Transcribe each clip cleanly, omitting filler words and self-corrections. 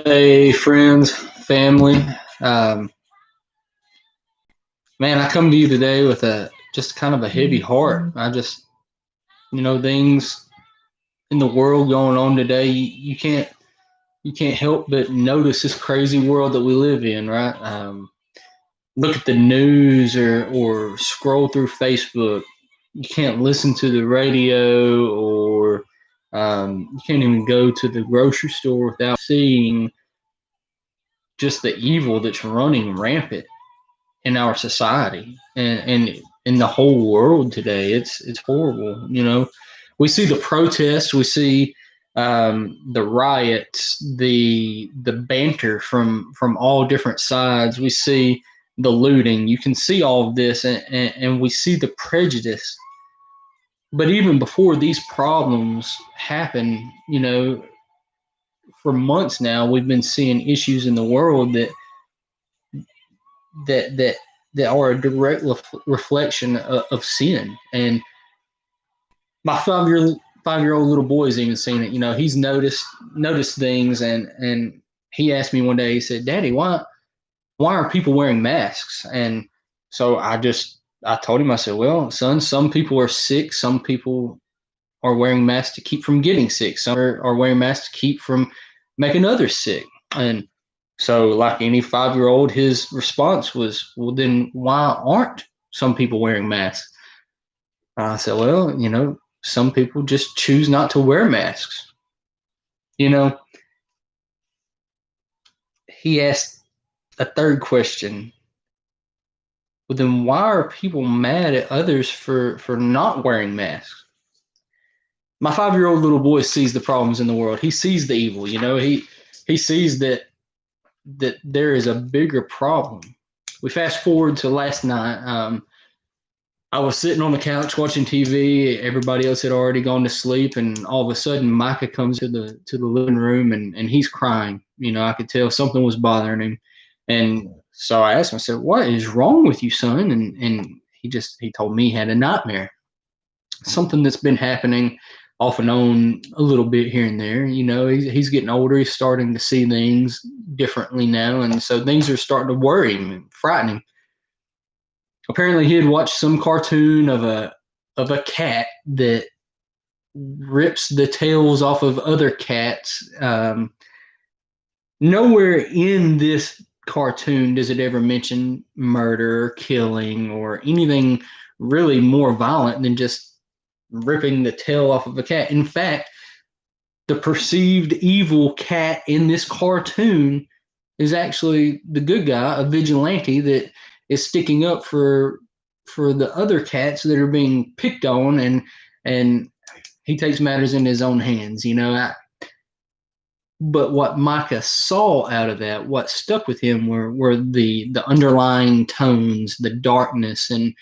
Hey, friends, family. Um, Man, I come to you today with a just kind of a heavy heart. Things in the world going on today. You can't help but notice this crazy world that we live in, right? Look at the news or scroll through Facebook. You can't listen to the radio or you can't even go to the grocery store without seeing just the evil that's running rampant in our society and in the whole world today. It's horrible. We see the protests, we see the riots, the banter from all different sides. We see the looting. You can see all of this, and we see the prejudice. But even before these problems happen, for months now, we've been seeing issues in the world that that that are a direct reflection of sin. And my 5-year old little boy's even seen it. He's noticed things, and he asked me one day. He said, "Daddy, why are people wearing masks?" And so I told him. I said, "Well, son, some people are sick. Some people are wearing masks to keep from getting sick. Some are wearing masks to keep from making others sick." And so, like any 5-year old, his response was, "Well, then why aren't some people wearing masks?" I said, "Well, some people just choose not to wear masks." You know, he asked a third question. Well, then why are people mad at others for not wearing masks? My 5-year old little boy sees the problems in the world. He sees the evil. He sees that there is a bigger problem. We fast forward to last night. I was sitting on the couch watching TV. Everybody else had already gone to sleep, and all of a sudden, Micah comes to the living room, and he's crying. I could tell something was bothering him, and so I asked him. I said, "What is wrong with you, son?" And he told me he had a nightmare, something that's been happening off and on a little bit here and there. He's getting older. He's starting to see things differently now, and so things are starting to worry him and frighten him. Apparently, he had watched some cartoon of a cat that rips the tails off of other cats. Nowhere in this cartoon does it ever mention murder, killing, or anything really more violent than just ripping the tail off of a cat. In fact, the perceived evil cat in this cartoon is actually the good guy, a vigilante that is sticking up for the other cats that are being picked on, and he takes matters in his own hands. But what Micah saw out of that, what stuck with him were the underlying tones, the darkness, and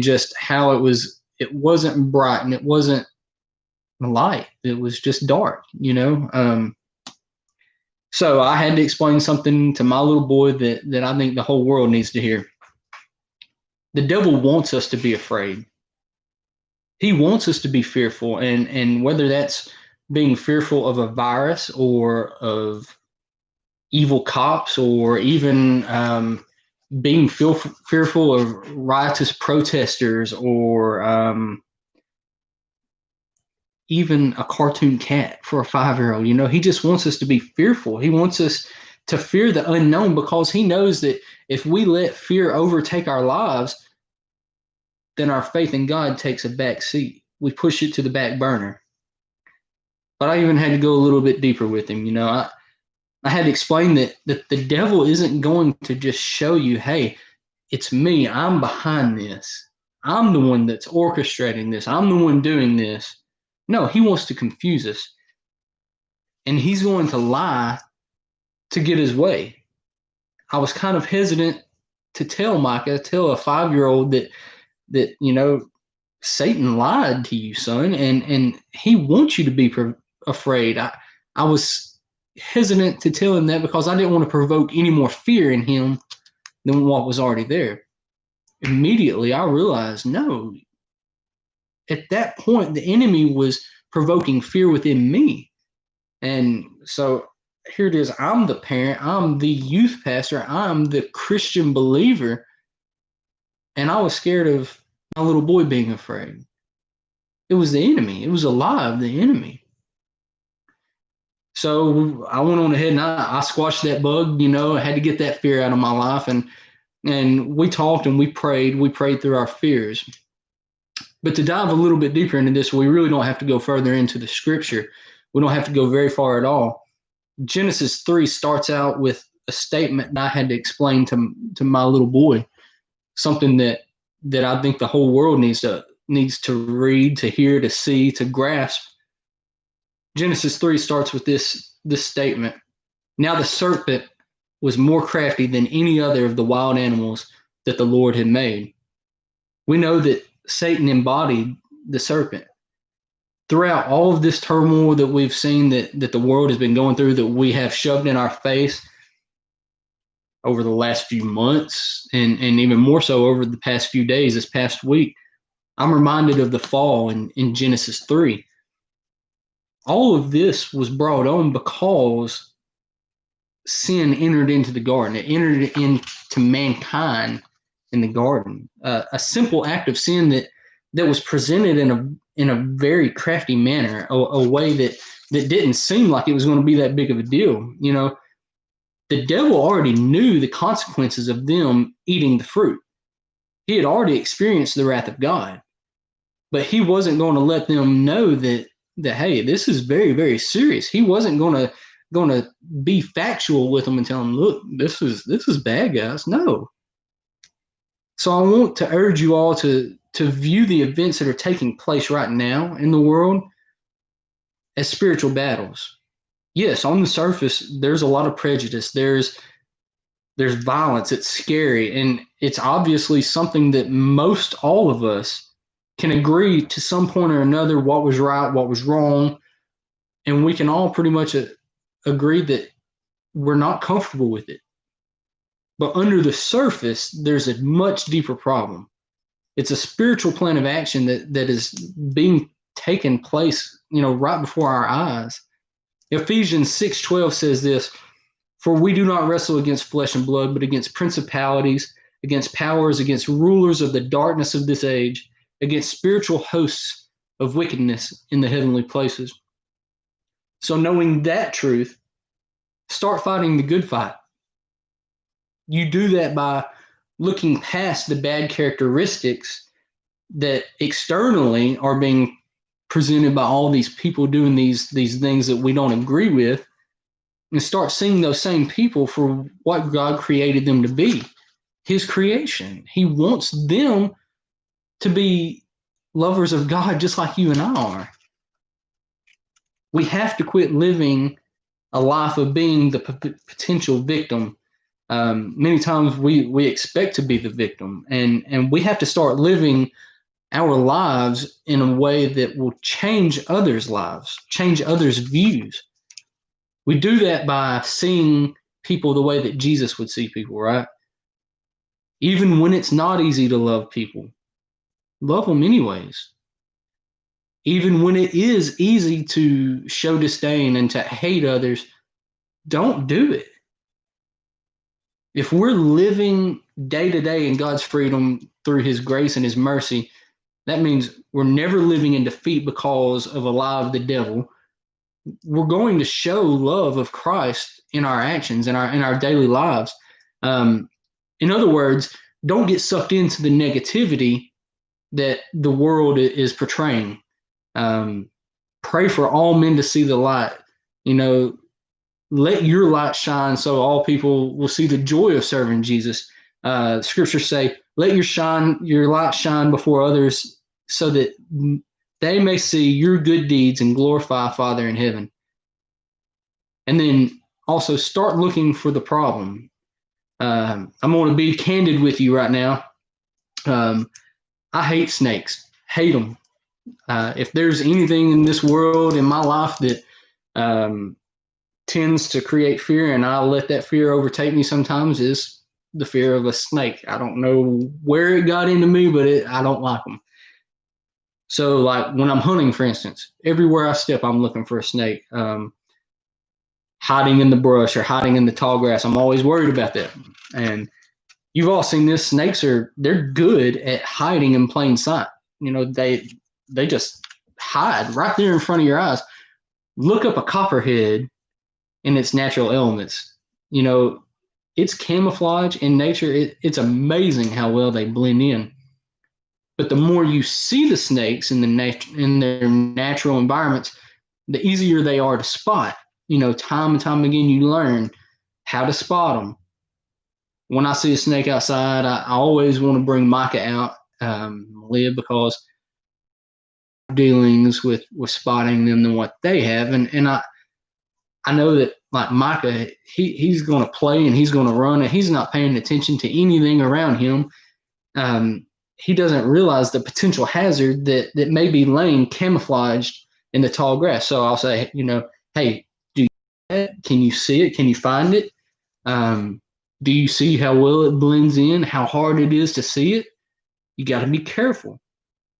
just how it wasn't bright and it wasn't light. It was just dark. So I had to explain something to my little boy that I think the whole world needs to hear. The devil wants us to be afraid. He wants us to be fearful, and whether that's being fearful of a virus or of evil cops or even being fearful of riotous protesters or even a cartoon cat for a 5-year-old. He just wants us to be fearful. He wants us to fear the unknown because he knows that if we let fear overtake our lives, then our faith in God takes a back seat. We push it to the back burner. But I even had to go a little bit deeper with him. I had to explain that the devil isn't going to just show you, hey, it's me. I'm behind this. I'm the one that's orchestrating this. I'm the one doing this. No, he wants to confuse us. And he's going to lie to get his way. I was kind of hesitant to tell Micah, tell a 5-year-old that Satan lied to you, son, and he wants you to be afraid. I was hesitant to tell him that because I didn't want to provoke any more fear in him than what was already there. Immediately, I realized, no, at that point, the enemy was provoking fear within me. And so here it is. I'm the parent. I'm the youth pastor. I'm the Christian believer. And I was scared of my little boy being afraid. It was the enemy. It was a lie of the enemy. So I went on ahead and I squashed that bug. I had to get that fear out of my life. And we talked and we prayed. We prayed through our fears. But to dive a little bit deeper into this, we really don't have to go further into the scripture. We don't have to go very far at all. Genesis 3 starts out with a statement that I had to explain to my little boy, something that I think the whole world needs to read, to hear, to see, to grasp. Genesis 3 starts with this statement. Now the serpent was more crafty than any other of the wild animals that the Lord had made. We know that Satan embodied the serpent. Throughout all of this turmoil that we've seen that the world has been going through, that we have shoved in our face over the last few months, and even more so over the past few days, this past week, I'm reminded of the fall in Genesis 3. All of this was brought on because sin entered into the garden. It entered into mankind in the garden. A simple act of sin that was presented in a very crafty manner, a way that didn't seem like it was going to be that big of a deal. The devil already knew the consequences of them eating the fruit. He had already experienced the wrath of God, but he wasn't going to let them know that hey, this is very, very serious. He wasn't going to be factual with them and tell them, look, this is bad, guys. No. So I want to urge you all to view the events that are taking place right now in the world as spiritual battles. Yes, on the surface, there's a lot of prejudice. There's violence. It's scary. And it's obviously something that most all of us can agree to some point or another what was right, what was wrong. And we can all pretty much agree that we're not comfortable with it. But under the surface, there's a much deeper problem. It's a spiritual plan of action that is being taken place, right before our eyes. Ephesians 6:12 says this, for we do not wrestle against flesh and blood, but against principalities, against powers, against rulers of the darkness of this age, against spiritual hosts of wickedness in the heavenly places. So knowing that truth, start fighting the good fight. You do that by looking past the bad characteristics that externally are being presented by all these people doing these things that we don't agree with, and start seeing those same people for what God created them to be, his creation. He wants them to be lovers of God just like you and I are. We have to quit living a life of being the potential victim. Many times we expect to be the victim, and we have to start living our lives in a way that will change others' lives, change others' views. We do that by seeing people the way that Jesus would see people, right? Even when it's not easy to love people, love them anyways. Even when it is easy to show disdain and to hate others, don't do it. If we're living day to day in God's freedom through his grace and his mercy, that means we're never living in defeat because of a lie of the devil. We're going to show love of Christ in our actions, in our daily lives. In other words, don't get sucked into the negativity that the world is portraying. Pray for all men to see the light. Let your light shine so all people will see the joy of serving Jesus. Scriptures say, let your light shine before others so that they may see your good deeds and glorify Father in heaven. And then also start looking for the problem. I'm going to be candid with you right now. I hate snakes, hate them. If there's anything in this world, in my life, that tends to create fear, and I let that fear overtake me sometimes, is the fear of a snake. I don't know where it got into me, but I don't like them. So like when I'm hunting, for instance, everywhere I step, I'm looking for a snake. hiding in the brush or hiding in the tall grass. I'm always worried about that. And you've all seen this. Snakes they're good at hiding in plain sight. They just hide right there in front of your eyes. Look up a copperhead in its natural elements. It's camouflage in nature. It's amazing how well they blend in. But the more you see the snakes in their natural environments, the easier they are to spot. Time and time again, you learn how to spot them. When I see a snake outside, I always want to bring Micah out, Liv, because dealings with spotting them than what they have, and I know that like Micah, he's going to play and he's going to run and he's not paying attention to anything around him. He doesn't realize the potential hazard that may be laying camouflaged in the tall grass. So I'll say, hey, do you see that? Can you see it? Can you find it? Do you see how well it blends in, how hard it is to see it? You got to be careful.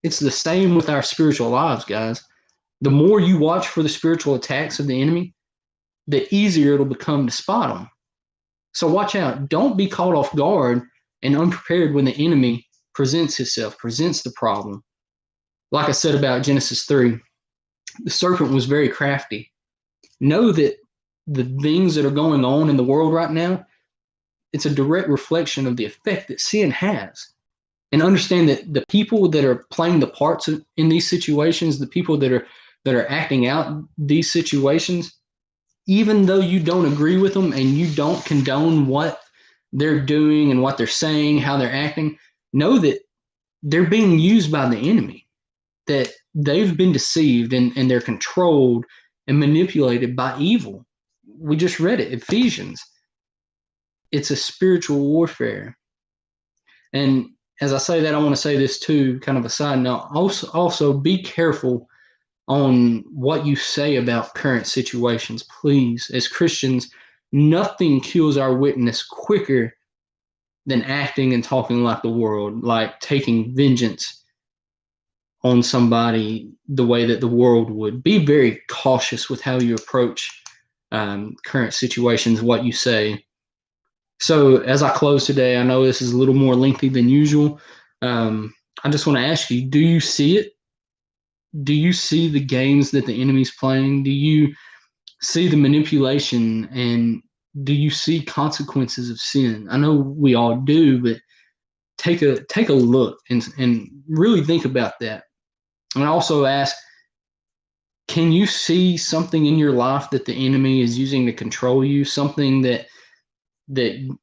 It's the same with our spiritual lives, guys. The more you watch for the spiritual attacks of the enemy, the easier it'll become to spot them. So watch out. Don't be caught off guard and unprepared when the enemy presents the problem. Like I said about Genesis 3, the serpent was very crafty. Know that the things that are going on in the world right now, it's a direct reflection of the effect that sin has. And understand that the people that are playing the parts in these situations, the people that are acting out these situations, even though you don't agree with them and you don't condone what they're doing and what they're saying, how they're acting, know that they're being used by the enemy, that they've been deceived and they're controlled and manipulated by evil. We just read it, Ephesians. It's a spiritual warfare. And as I say that, I want to say this too, kind of a side note. Also be careful on what you say about current situations. Please, as Christians, nothing kills our witness quicker than acting and talking like the world, like taking vengeance on somebody the way that the world would. Be very cautious with how you approach current situations, what you say. So as I close today, I know this is a little more lengthy than usual. I just want to ask you, do you see it? Do you see the games that the enemy's playing? Do you see the manipulation, and do you see consequences of sin? I know we all do, but take a look and really think about that. And I also ask, can you see something in your life that the enemy is using to control you? Something that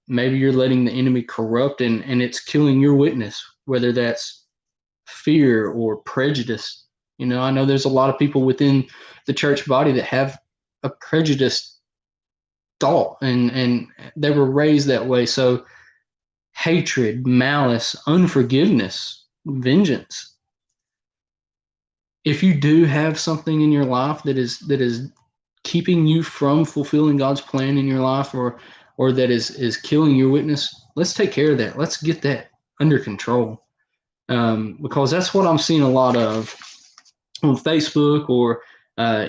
maybe you're letting the enemy corrupt and it's killing your witness, whether that's fear or prejudice. I know there's a lot of people within the church body that have a prejudiced thought and they were raised that way. So hatred, malice, unforgiveness, vengeance. If you do have something in your life that is keeping you from fulfilling God's plan in your life, or that is killing your witness, let's take care of that. Let's get that under control. Because that's what I'm seeing a lot of on Facebook or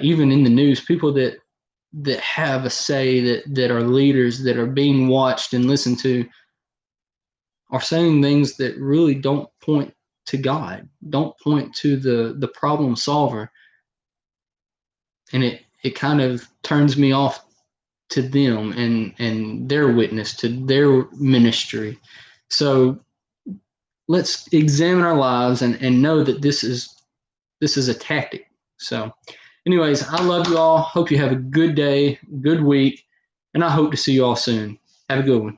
even in the news, people that have a say, that are leaders, that are being watched and listened to, are saying things that really don't point to God, don't point to the problem solver. And it kind of turns me off to them and their witness, to their ministry. So let's examine our lives and know that this is a tactic. So anyways, I love you all. Hope you have a good day, good week, and I hope to see you all soon. Have a good one.